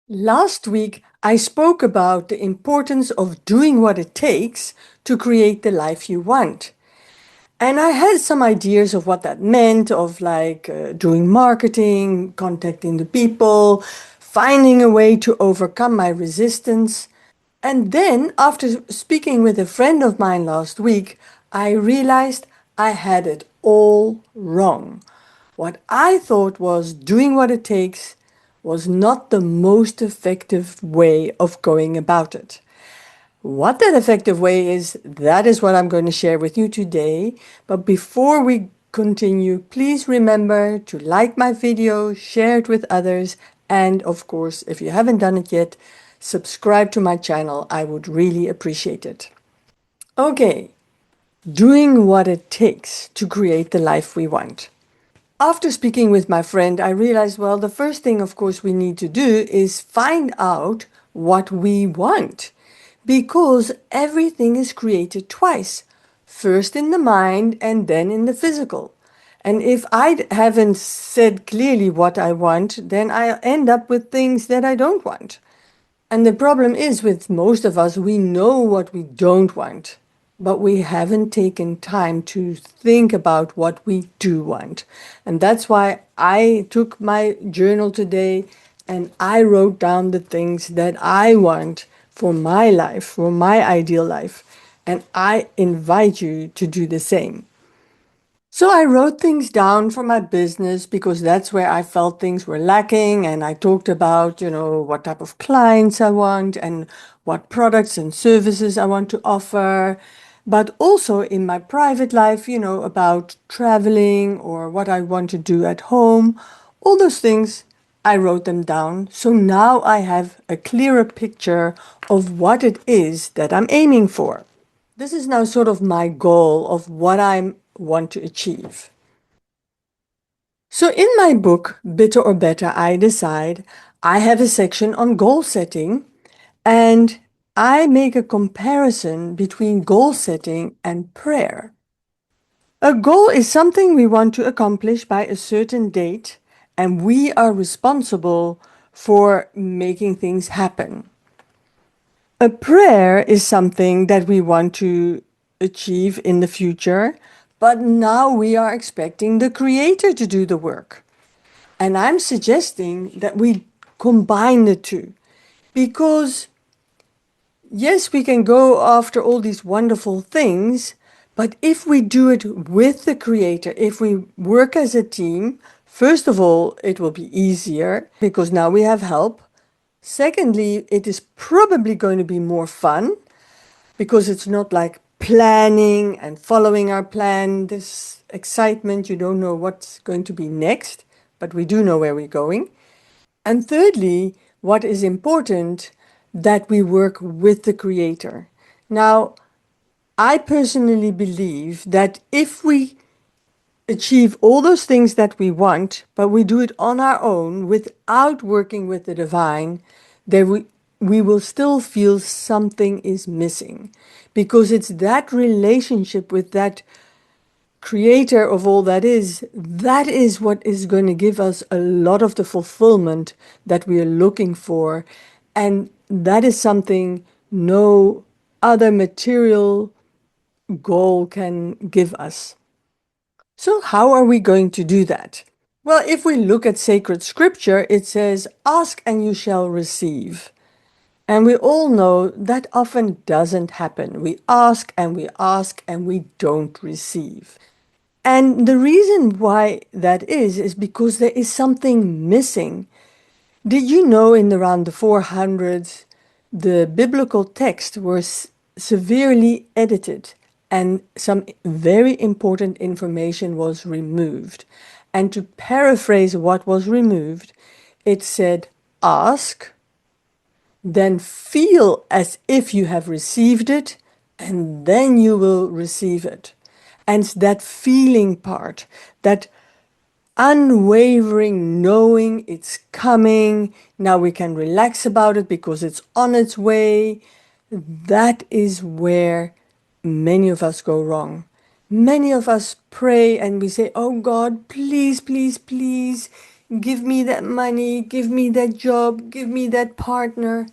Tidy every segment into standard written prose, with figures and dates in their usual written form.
Last week, I spoke about the importance of doing what it takes to create the life you want. And I had some ideas of what that meant, of doing marketing, contacting the people, finding a way to overcome my resistance. And then, after speaking with a friend of mine last week, I realized I had it all wrong. What I thought was doing what it takes was not the most effective way of going about it. What that effective way is, that is what I'm going to share with you today. But before we continue, please remember to like my video, share it with others, and of course, if you haven't done it yet, subscribe to my channel. I would really appreciate it. Okay, doing what it takes to create the life we want. After speaking with my friend, I realized, well, the first thing, of course, we need to do is find out what we want. Because everything is created twice, first in the mind and then in the physical. And if I haven't said clearly what I want, then I end up with things that I don't want. And the problem is with most of us, we know what we don't want, but we haven't taken time to think about what we do want. And that's why I took my journal today and I wrote down the things that I want for my life, for my ideal life. And I invite you to do the same. So I wrote things down for my business because that's where I felt things were lacking. And I talked about, what type of clients I want and what products and services I want to offer. But also in my private life, about traveling or what I want to do at home. All those things, I wrote them down. So now I have a clearer picture of what it is that I'm aiming for. This is now sort of my goal of what I want to achieve. So in my book, Bitter or Better, I Decide, I have a section on goal setting and I make a comparison between goal setting and prayer. A goal is something we want to accomplish by a certain date, and we are responsible for making things happen. A prayer is something that we want to achieve in the future, but now we are expecting the Creator to do the work. And I'm suggesting that we combine the two because, yes, we can go after all these wonderful things, but if we do it with the Creator, if we work as a team, first of all, it will be easier because now we have help. Secondly, it is probably going to be more fun because it's not like planning and following our plan, this excitement, you don't know what's going to be next, but we do know where we're going. And thirdly, what is important, that we work with the Creator. Now, I personally believe that if we achieve all those things that we want, but we do it on our own without working with the divine, then we will still feel something is missing because it's that relationship with that creator of all that is what is going to give us a lot of the fulfillment that we are looking for. And that is something no other material goal can give us. So, how are we going to do that? Well, if we look at sacred scripture, it says, ask and you shall receive. And we all know that often doesn't happen. We ask and we don't receive. And the reason why that is because there is something missing. Did you know in around the 400s, the biblical text was severely edited and some very important information was removed? And to paraphrase what was removed, it said, ask, then feel as if you have received it, and then you will receive it. And it's that feeling part, that unwavering knowing it's coming. Now we can relax about it because it's on its way. That is where many of us go wrong. Many of us pray and we say, oh God, please, please, please, give me that money, give me that job, give me that partner.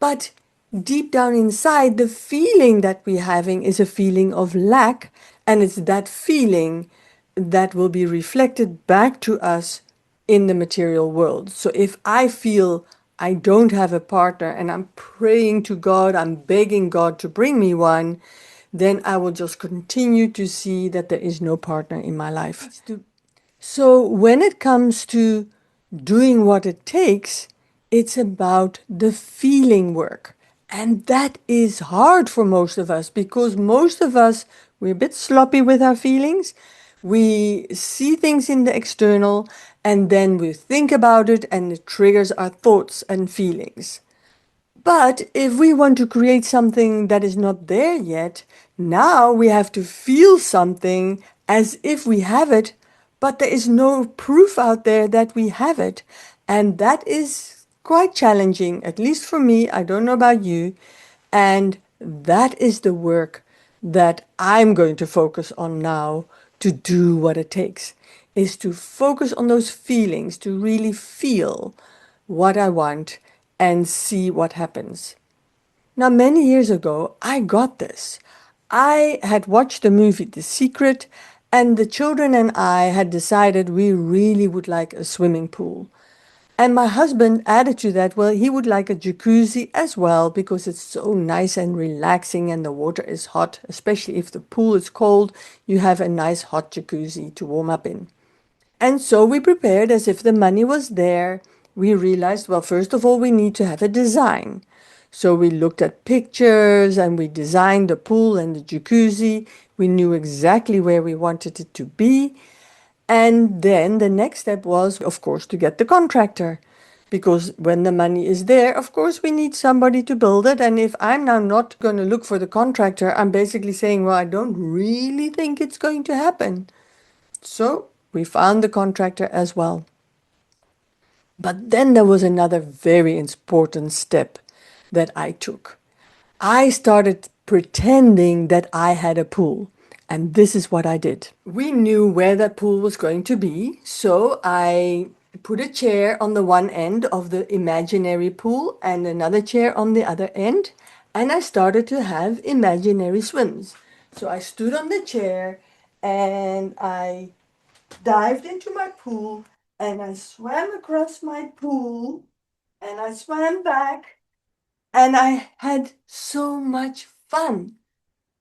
But deep down inside, the feeling that we're having is a feeling of lack, and it's that feeling that will be reflected back to us in the material world. So if I feel I don't have a partner and I'm praying to God, I'm begging God to bring me one, then I will just continue to see that there is no partner in my life. So when it comes to doing what it takes, it's about the feeling work. And that is hard for most of us because most of us, we're a bit sloppy with our feelings. We see things in the external and then we think about it and it triggers our thoughts and feelings. But if we want to create something that is not there yet, now we have to feel something as if we have it, but there is no proof out there that we have it. And that is quite challenging, at least for me. I don't know about you. And that is the work that I'm going to focus on now to do what it takes, is to focus on those feelings, to really feel what I want and see what happens. Now, many years ago, I got this. I had watched the movie The Secret, and the children and I had decided we really would like a swimming pool. And my husband added to that, well, he would like a jacuzzi as well because it's so nice and relaxing and the water is hot, especially if the pool is cold, you have a nice hot jacuzzi to warm up in. And so we prepared as if the money was there. We realized, well, first of all, we need to have a design. So we looked at pictures and we designed the pool and the jacuzzi. We knew exactly where we wanted it to be. And then the next step was, of course, to get the contractor. Because when the money is there, of course, we need somebody to build it. And if I'm now not going to look for the contractor, I'm basically saying, well, I don't really think it's going to happen. So we found the contractor as well. But then there was another very important step that I took. I started pretending that I had a pool. And this is what I did. We knew where that pool was going to be, so I put a chair on the one end of the imaginary pool and another chair on the other end, and I started to have imaginary swims. So I stood on the chair and I dived into my pool and I swam across my pool and I swam back and I had so much fun.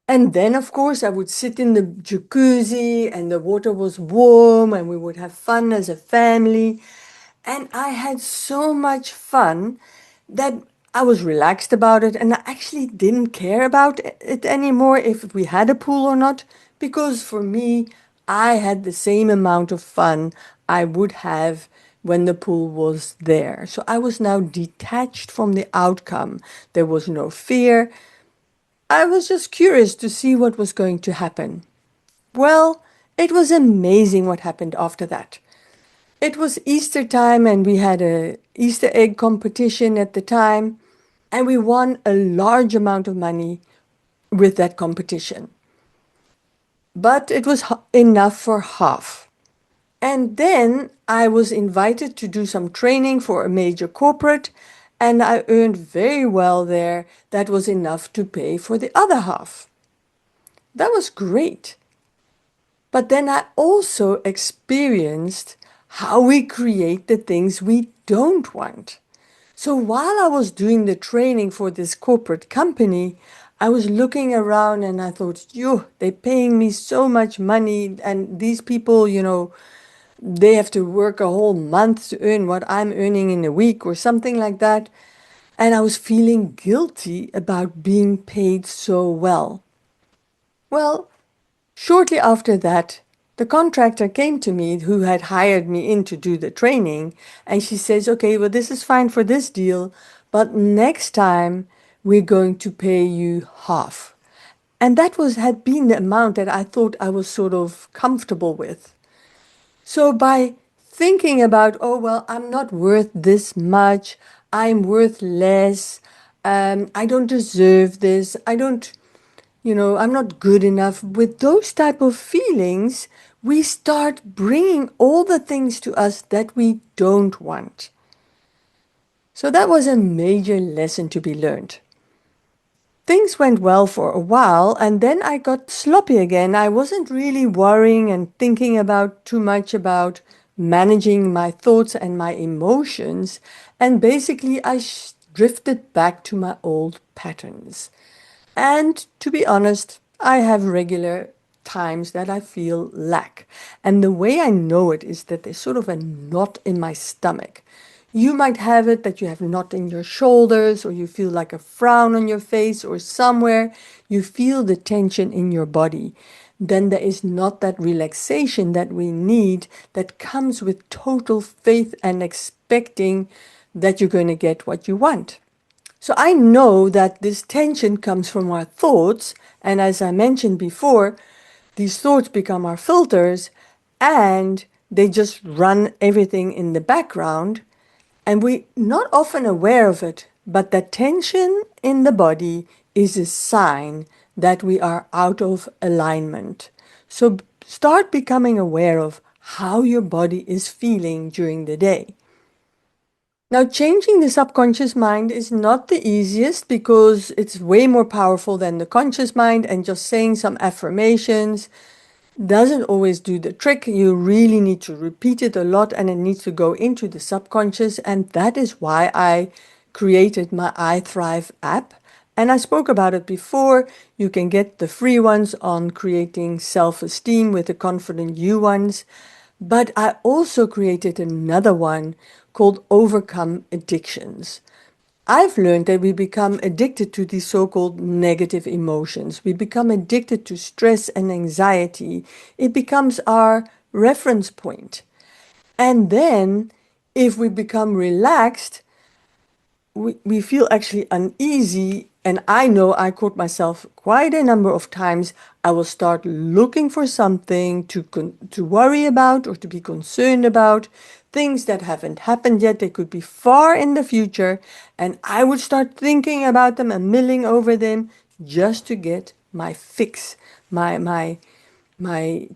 And then, of course, I would sit in the jacuzzi and the water was warm and we would have fun as a family. And I had so much fun that I was relaxed about it and I actually didn't care about it anymore if we had a pool or not, because for me, I had the same amount of fun I would have when the pool was there. So I was now detached from the outcome. There was no fear. I was just curious to see what was going to happen. Well, it was amazing what happened after that. It was Easter time and we had a Easter egg competition at the time and we won a large amount of money with that competition. But it was enough for half. And then I was invited to do some training for a major corporate and I earned very well there. That was enough to pay for the other half. That was great. But then I also experienced how we create the things we don't want. So while I was doing the training for this corporate company, I was looking around and I thought, yo, they're paying me so much money. And these people, they have to work a whole month to earn what I'm earning in a week or something like that. And I was feeling guilty about being paid so well. Well, shortly after that, the contractor came to me who had hired me in to do the training, and she says, okay, well, this is fine for this deal, but next time we're going to pay you half. And that had been the amount that I thought I was sort of comfortable with. So by thinking about, oh, well, I'm not worth this much, I'm worth less, I don't deserve this, I'm not good enough. With those type of feelings, we start bringing all the things to us that we don't want. So that was a major lesson to be learned. Things went well for a while, and then I got sloppy again. I wasn't really worrying and thinking about too much about managing my thoughts and my emotions, and basically drifted back to my old patterns. And to be honest, I have regular times that I feel lack. And the way I know it is that there's sort of a knot in my stomach. You might have it that you have a knot in your shoulders, or you feel like a frown on your face, or somewhere you feel the tension in your body. Then there is not that relaxation that we need that comes with total faith and expecting that you're going to get what you want. So I know that this tension comes from our thoughts, and as I mentioned before, these thoughts become our filters and they just run everything in the background, and we're not often aware of it, but that tension in the body is a sign that we are out of alignment. So start becoming aware of how your body is feeling during the day. Now, changing the subconscious mind is not the easiest because it's way more powerful than the conscious mind, and just saying some affirmations doesn't always do the trick. You really need to repeat it a lot, and it needs to go into the subconscious, and that is why I created my iThrive app. And I spoke about it before. You can get the free ones on creating self-esteem with the confident you ones. But I also created another one called Overcome Addictions. I've learned that we become addicted to these so-called negative emotions. We become addicted to stress and anxiety. It becomes our reference point. And then, if we become relaxed, we feel actually uneasy. And I know I caught myself quite a number of times. I will start looking for something to worry about or to be concerned about, things that haven't happened yet. They could be far in the future, and I would start thinking about them and milling over them just to get my fix, my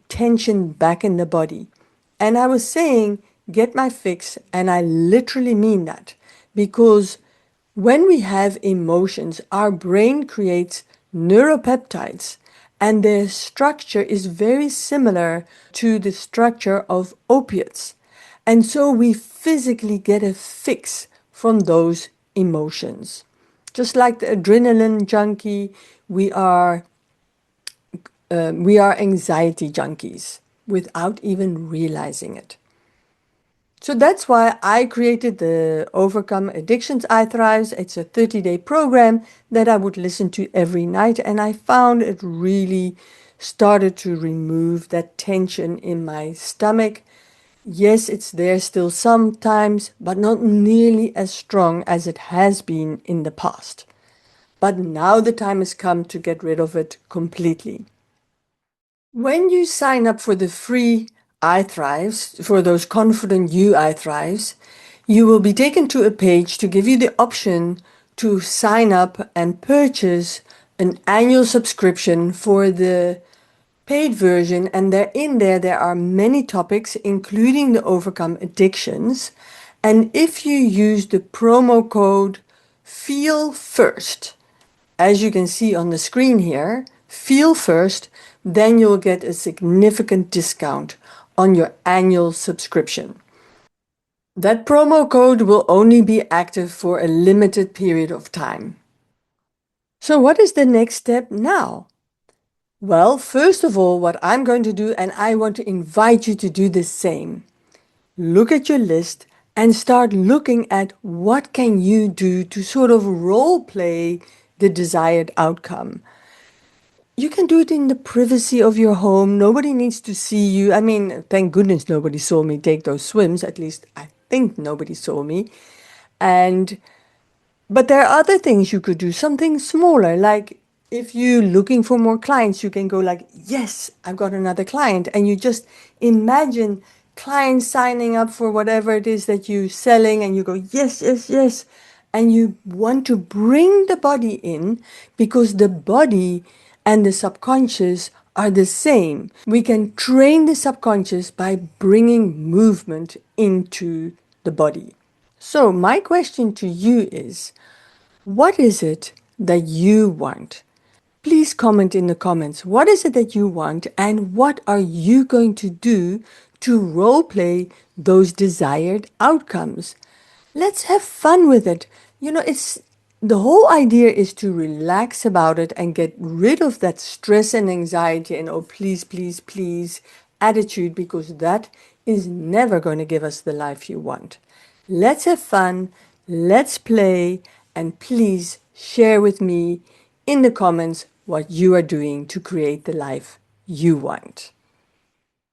tension back in the body. And I was saying, get my fix, and I literally mean that, because when we have emotions, our brain creates neuropeptides, and their structure is very similar to the structure of opiates. And so we physically get a fix from those emotions. Just like the adrenaline junkie, we are anxiety junkies without even realizing it. So that's why I created the Overcome Addictions iThrives. It's a 30-day program that I would listen to every night, and I found it really started to remove that tension in my stomach. Yes, it's there still sometimes, but not nearly as strong as it has been in the past. But now the time has come to get rid of it completely. When you sign up for the free iThrives, for those confident you iThrives, you will be taken to a page to give you the option to sign up and purchase an annual subscription for the paid version. And there are many topics, including the Overcome Addictions. And if you use the promo code Feel First, as you can see on the screen here, Feel First, then you'll get a significant discount on your annual subscription. That promo code will only be active for a limited period of time. So what is the next step now? Well, first of all, what I'm going to do, and I want to invite you to do the same, look at your list and start looking at what can you do to sort of role play the desired outcome. You can do it in the privacy of your home. Nobody needs to see you. I mean, thank goodness nobody saw me take those swims. At least I think nobody saw me. And but there are other things you could do, something smaller, like if you're looking for more clients, you can go like, yes, I've got another client. And you just imagine clients signing up for whatever it is that you're selling, and you go, yes, yes, yes. And you want to bring the body in, because the body and the subconscious are the same. We can train the subconscious by bringing movement into the body. So, my question to you is, what is it that you want? Please comment in the comments. What is it that you want, and what are you going to do to role play those desired outcomes? Let's have fun with it. It's the whole idea is to relax about it and get rid of that stress and anxiety and oh, please, please, please attitude, because that is never going to give us the life you want. Let's have fun, let's play, and please share with me in the comments what you are doing to create the life you want.